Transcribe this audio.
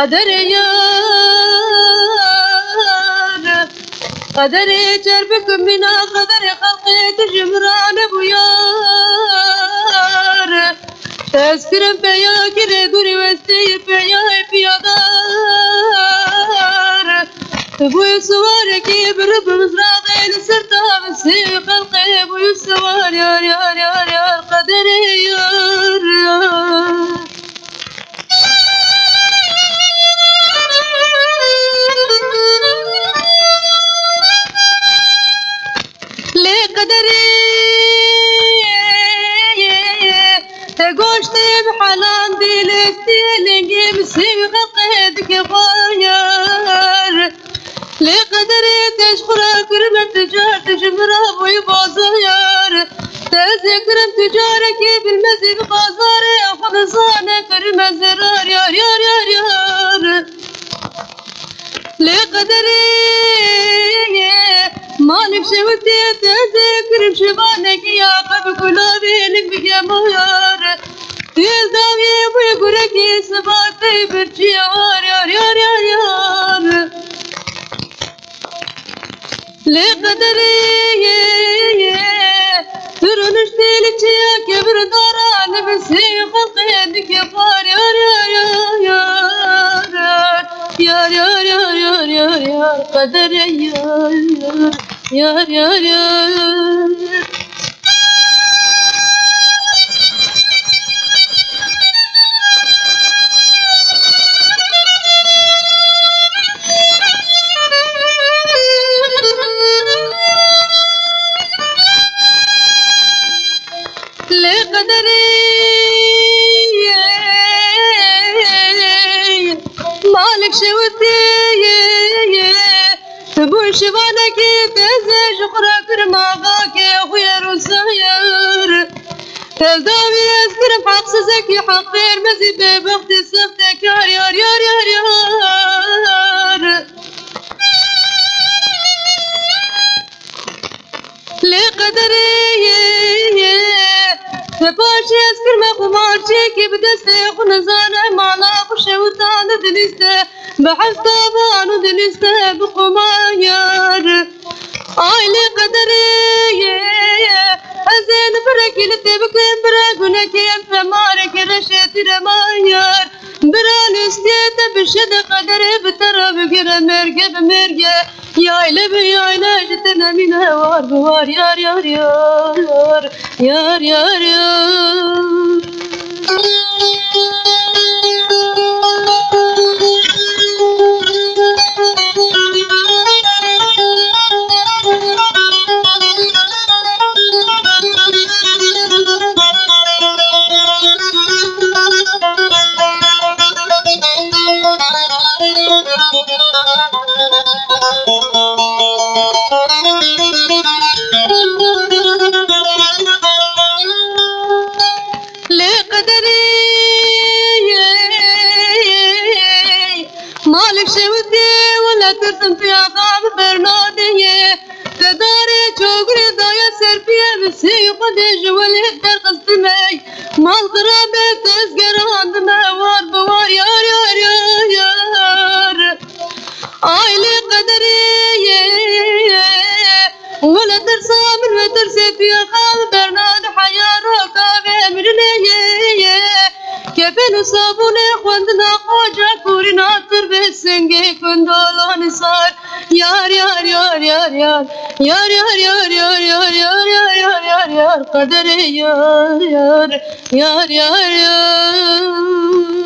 قدر يار قدر جربك منا قدر خلقي تجمران ابو يار تذكرم بيا كري دوري وستي بيا بيادار ابوي سوارك برب مزراقي لسرتا بسي خلقي ابوي سوار يار يار يار يار قدر يار تقوشتي بحلان دي لستيلنجي مسيب غطيتك غاير لي قدري تشخرا كرمة تجار تجمرا بوي بازار تذكرم تجارك بالمزيد بازار اخذ صانة كرمة زرار يار يار يار يار لي قدري مالك شوتي تذكرم شبانك يا قب قلوبي لك بجمهار تزاوي ويقولك سباتي برجي يار يار يار يار يار لقدري ترنشتي لك يا كبر داران بسي خلقي عندك يا فار يار يار يار يار يار يار يار يار يار قدري يار يار يار يار مالك شوتي تبوي شبانك تزج خراك رماغاك يا خويا روساير تزداوي يذكر حق سزكي حق خير مزي ببختي سفتك يار يار يار يار يار لقدري تباشي أذكر ما خمارتي كي بدستي خنزانة معنا خشوتان دلسته بحسته بانو دلسته بخماير آيلي قدري أزين فرقي لتبكين براغونك ينفمارك رشيت رماير برالستيت بشد قدري بترى بقرى مرقى بمرقى يايلي بيايلي جتنا من هوار بوار يار يار يار يار يار يار مالك شوتي ولا ترسم في عقاب برنادية تداري شوقري ضايا سربية بسي قدي جوال هدر قصدمي مال قرابة تسقر عند موار بوار يار يار يار يار آيلي قدري ولا ترسى من وترسي في عقاب برناد حياة ركابة مرنية كيفين صابوني خواندنا قوجا كورينا تربسنجي كندولون صار يار يار يار يار يار يار يار يار يار يار يار يار يار يار قدري يار يار يار يار يار